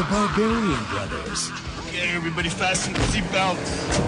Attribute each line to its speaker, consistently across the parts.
Speaker 1: The Barbarian Brothers.
Speaker 2: Okay, everybody fasten the seatbelts.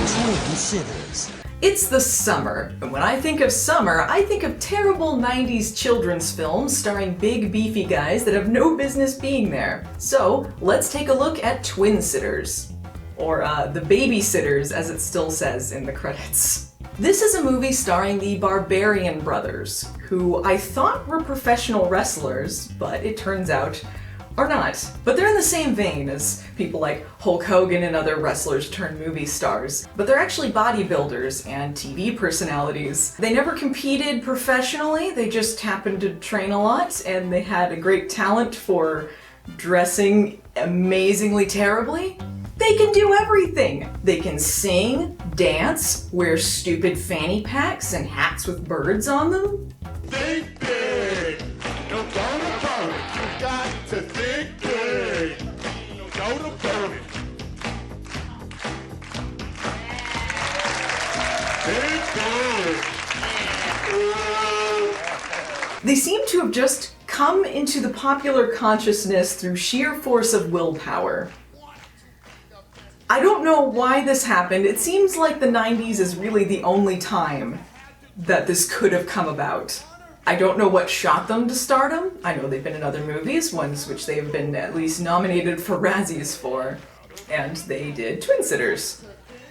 Speaker 1: Twin Sitters.
Speaker 3: It's the summer, and when I think of summer, I think of terrible 90s children's films starring big beefy guys that have no business being there. So, let's take a look at Twin Sitters. Or, the Babysitters, as it still says in the credits. This is a movie starring the Barbarian Brothers, who I thought were professional wrestlers, but it turns out are not. But they're in the same vein as people like Hulk Hogan and other wrestlers turned movie stars. But they're actually bodybuilders and TV personalities. They never competed professionally, they just happened to train a lot, and they had a great talent for dressing amazingly terribly. They can do everything! They can sing, dance, wear stupid fanny packs and hats with birds on them.
Speaker 4: Think big! Don't go to Burn. You got to think big! Go to Burn. Think big!
Speaker 3: They seem to have just come into the popular consciousness through sheer force of willpower. I don't know why this happened. It seems like the 90s is really the only time that this could have come about. I don't know what shot them to stardom. I know they've been in other movies, ones which they've been at least nominated for Razzies for, and they did Twin Sitters.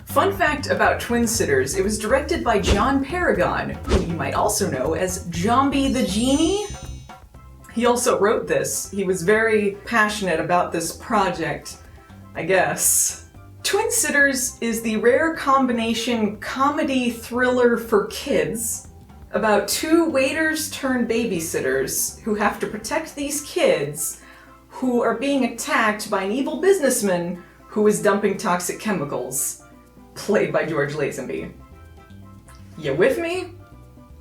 Speaker 3: Fun fact about Twin Sitters, it was directed by John Paragon, who you might also know as Jambi the Genie. He also wrote this. He was very passionate about this project, I guess. Twin Sitters is the rare combination comedy thriller for kids about two waiters turned babysitters who have to protect these kids who are being attacked by an evil businessman who is dumping toxic chemicals, played by George Lazenby. You with me?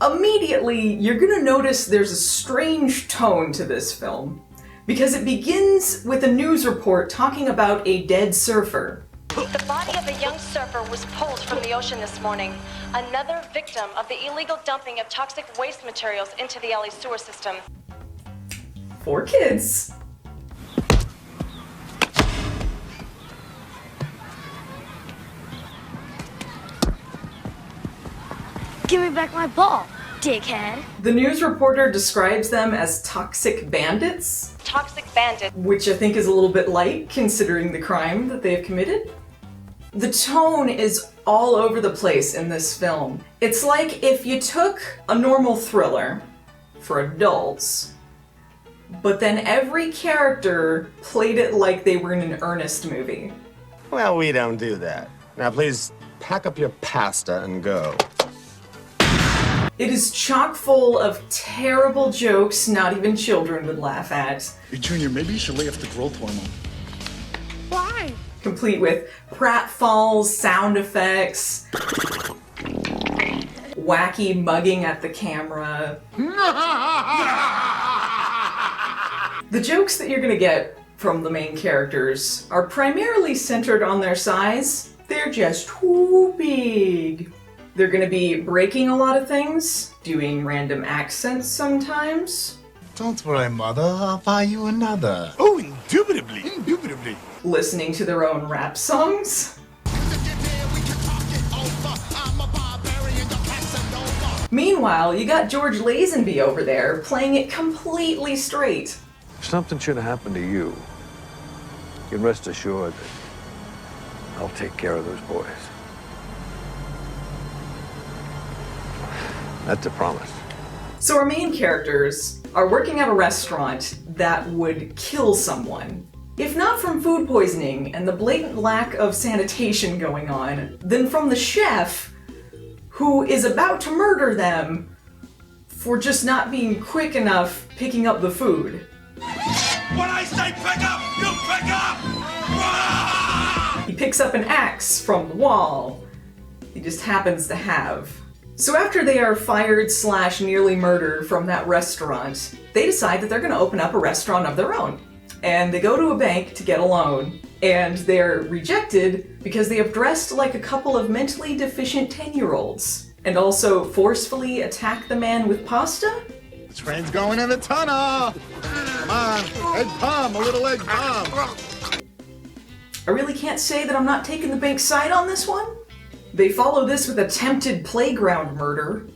Speaker 3: Immediately, you're gonna notice there's a strange tone to this film, because it begins with a news report talking about a dead surfer.
Speaker 5: The body of a young surfer was pulled from the ocean this morning, another victim of the illegal dumping of toxic waste materials into the LA sewer system.
Speaker 3: For kids.
Speaker 6: Give me back my ball, dickhead.
Speaker 3: The news reporter describes them as toxic bandits.
Speaker 5: Toxic bandit.
Speaker 3: Which I think is a little bit light, considering the crime that they have committed. The tone is all over the place in this film. It's like if you took a normal thriller for adults, but then every character played it like they were in an earnest movie.
Speaker 7: Well, we don't do that. Now, please pack up your pasta and go.
Speaker 3: It is chock full of terrible jokes not even children would laugh at.
Speaker 2: Hey, Junior, maybe you should lay off the growth hormone.
Speaker 6: Why?
Speaker 3: Complete with pratfalls, sound effects, wacky mugging at the camera. The jokes that you're gonna get from the main characters are primarily centered on their size. They're just too big. They're gonna be breaking a lot of things, doing random accents sometimes.
Speaker 4: Don't worry, Mother. I'll buy you another.
Speaker 2: Oh, indubitably. Indubitably.
Speaker 3: Listening to their own rap songs. Meanwhile, you got George Lazenby over there playing it completely straight.
Speaker 8: If something should have happened to you, you can rest assured that I'll take care of those boys. That's a promise.
Speaker 3: So our main characters are working at a restaurant that would kill someone. If not from food poisoning and the blatant lack of sanitation going on, then from the chef who is about to murder them for just not being quick enough picking up the food.
Speaker 2: When I say pick up, you pick up!
Speaker 3: He picks up an axe from the wall he just happens to have. So after they are fired / nearly murdered from that restaurant, they decide that they're going to open up a restaurant of their own. And they go to a bank to get a loan, and they're rejected because they have dressed like a couple of mentally deficient 10-year-olds, and also forcefully attack the man with pasta.
Speaker 4: This train's going in the tunnel. Come on, egg palm, a little egg palm.
Speaker 3: I really can't say that I'm not taking the bank's side on this one. They follow this with attempted playground murder.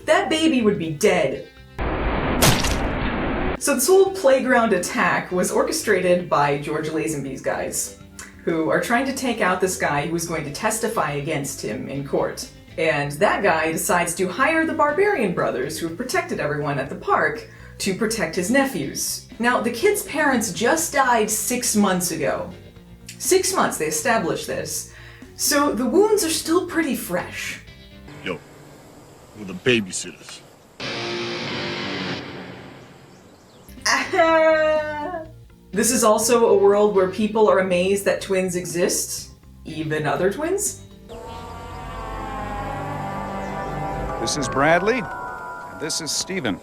Speaker 3: That baby would be dead. So this whole playground attack was orchestrated by George Lazenby's guys, who are trying to take out this guy who was going to testify against him in court. And that guy decides to hire the Barbarian brothers, who have protected everyone at the park, to protect his nephews. Now, the kid's parents just died 6 months ago. 6 months, they established this. So the wounds are still pretty fresh.
Speaker 2: Yo, we're the babysitters.
Speaker 3: This is also a world where people are amazed that twins exist, even other twins.
Speaker 9: This is Bradley, and this is Stephen.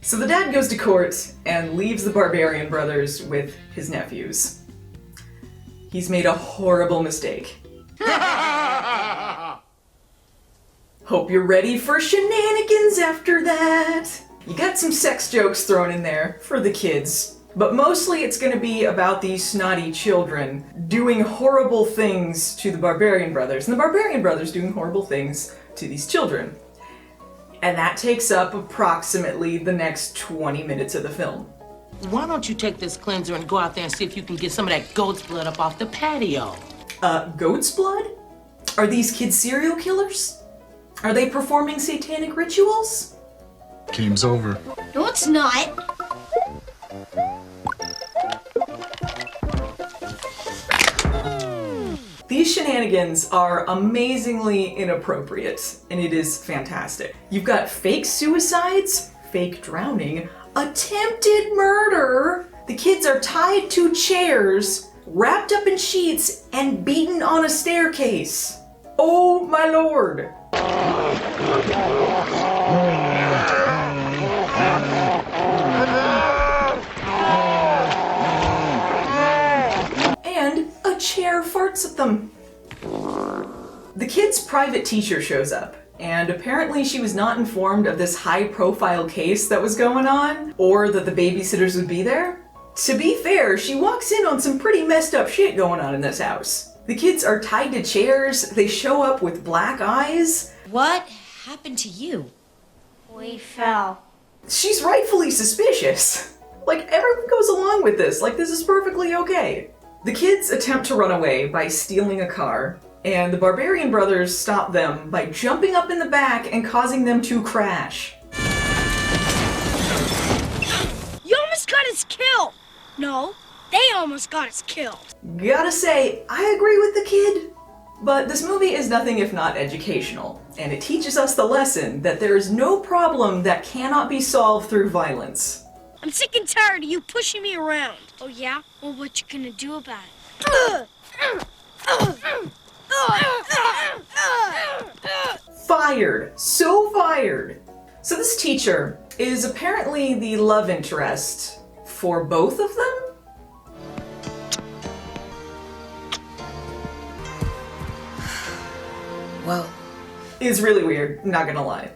Speaker 3: So the dad goes to court and leaves the Barbarian brothers with his nephews. He's made a horrible mistake. Hope you're ready for shenanigans after that. You got some sex jokes thrown in there for the kids, but mostly it's going to be about these snotty children doing horrible things to the Barbarian brothers, and the Barbarian brothers doing horrible things to these children. And that takes up approximately the next 20 minutes of the film.
Speaker 10: Why don't you take this cleanser and go out there and see if you can get some of that goat's blood up off the patio?
Speaker 3: Goat's blood? Are these kids serial killers? Are they performing satanic rituals?
Speaker 2: Game's over.
Speaker 6: No, it's not.
Speaker 3: These shenanigans are amazingly inappropriate, and it is fantastic. You've got fake suicides, fake drowning, attempted murder. The kids are tied to chairs, wrapped up in sheets, and beaten on a staircase. Oh my lord! And a chair farts at them. The kid's private teacher shows up, and apparently she was not informed of this high-profile case that was going on, or that the babysitters would be there. To be fair, she walks in on some pretty messed up shit going on in this house. The kids are tied to chairs, they show up with black eyes.
Speaker 11: What happened to you?
Speaker 6: We fell.
Speaker 3: She's rightfully suspicious. Like, everyone goes along with this, like this is perfectly okay. The kids attempt to run away by stealing a car, and the Barbarian brothers stop them by jumping up in the back and causing them to crash.
Speaker 6: You almost got us killed. No, they almost got us killed.
Speaker 3: Gotta say, I agree with the kid. But this movie is nothing if not educational, and it teaches us the lesson that there is no problem that cannot be solved through violence.
Speaker 6: I'm sick and tired of you pushing me around. Oh yeah? Well, what you gonna do about it?
Speaker 3: Fired. So fired. So this teacher is apparently the love interest for both of them?
Speaker 11: Well,
Speaker 3: Is really weird, not gonna lie.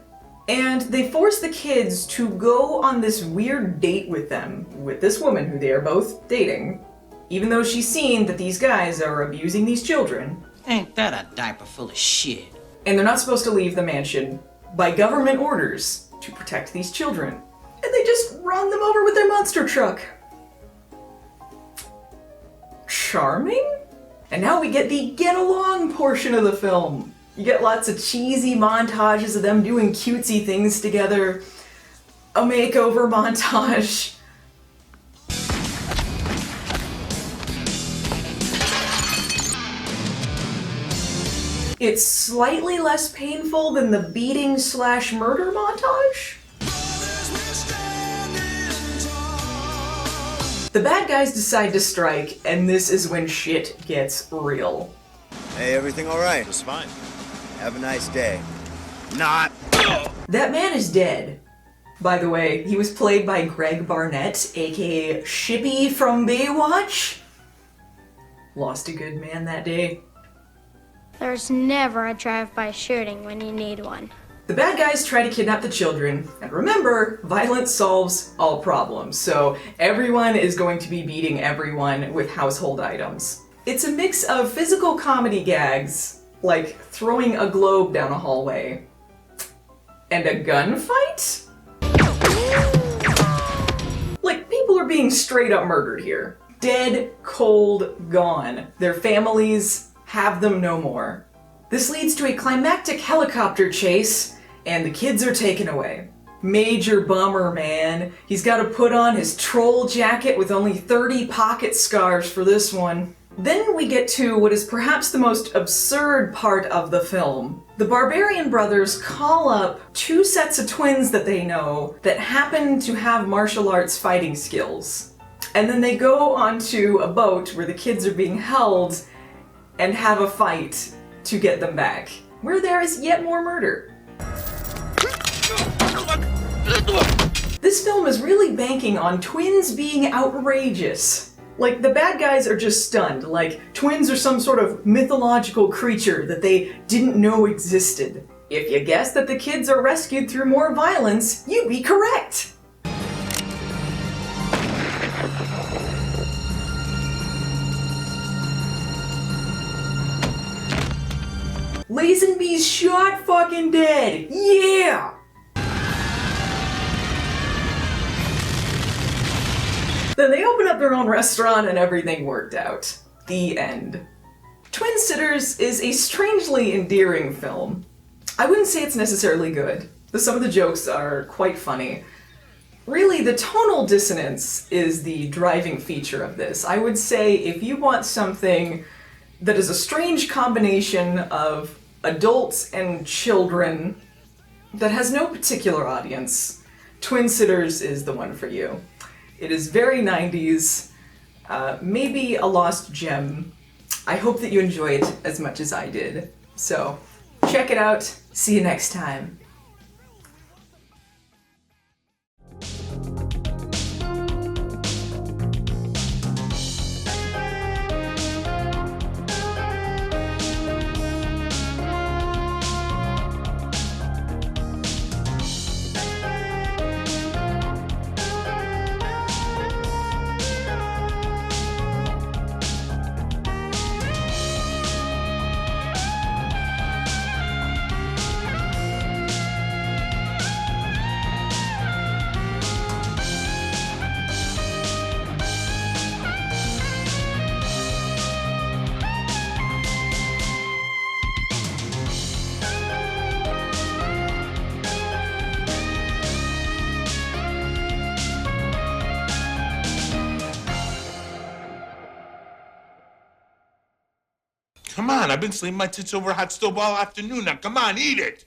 Speaker 3: And they force the kids to go on this weird date with them, with this woman who they are both dating, even though she's seen that these guys are abusing these children.
Speaker 10: Ain't that a diaper full of shit?
Speaker 3: And they're not supposed to leave the mansion by government orders to protect these children. And they just run them over with their monster truck. Charming? And now we get the get along portion of the film. You get lots of cheesy montages of them doing cutesy things together. A makeover montage. It's slightly less painful than the beating/murder montage. The bad guys decide to strike, and this is when shit gets real.
Speaker 12: Hey, everything all right?
Speaker 2: It's fine.
Speaker 12: Have a nice day.
Speaker 2: Not.
Speaker 3: That man is dead. By the way, he was played by Greg Barnett, aka Shippy from Baywatch. Lost a good man that day.
Speaker 6: There's never a drive-by shooting when you need one.
Speaker 3: The bad guys try to kidnap the children, and remember, violence solves all problems, so everyone is going to be beating everyone with household items. It's a mix of physical comedy gags, like throwing a globe down a hallway, and a gunfight? Like, people are being straight up murdered here. Dead, cold, gone. Their families have them no more. This leads to a climactic helicopter chase, and the kids are taken away. Major bummer, man. He's got to put on his troll jacket with only 30 pocket scars for this one. Then we get to what is perhaps the most absurd part of the film. The Barbarian brothers call up two sets of twins that they know that happen to have martial arts fighting skills. And then they go onto a boat where the kids are being held and have a fight to get them back, where there is yet more murder. This film is really banking on twins being outrageous. Like, the bad guys are just stunned, like twins are some sort of mythological creature that they didn't know existed. If you guess that the kids are rescued through more violence, you'd be correct! Lazenby's shot fucking dead! Yeah! Then they open up their own restaurant and everything worked out. The end. Twin Sitters is a strangely endearing film. I wouldn't say it's necessarily good, but some of the jokes are quite funny. Really, the tonal dissonance is the driving feature of this. I would say if you want something that is a strange combination of adults and children that has no particular audience, Twin Sitters is the one for you. It is very 90s, maybe a lost gem. I hope that you enjoy it as much as I did. So, check it out. See you next time.
Speaker 2: Come on, I've been slaving my tits over a hot stove all afternoon. Now, come on, eat it.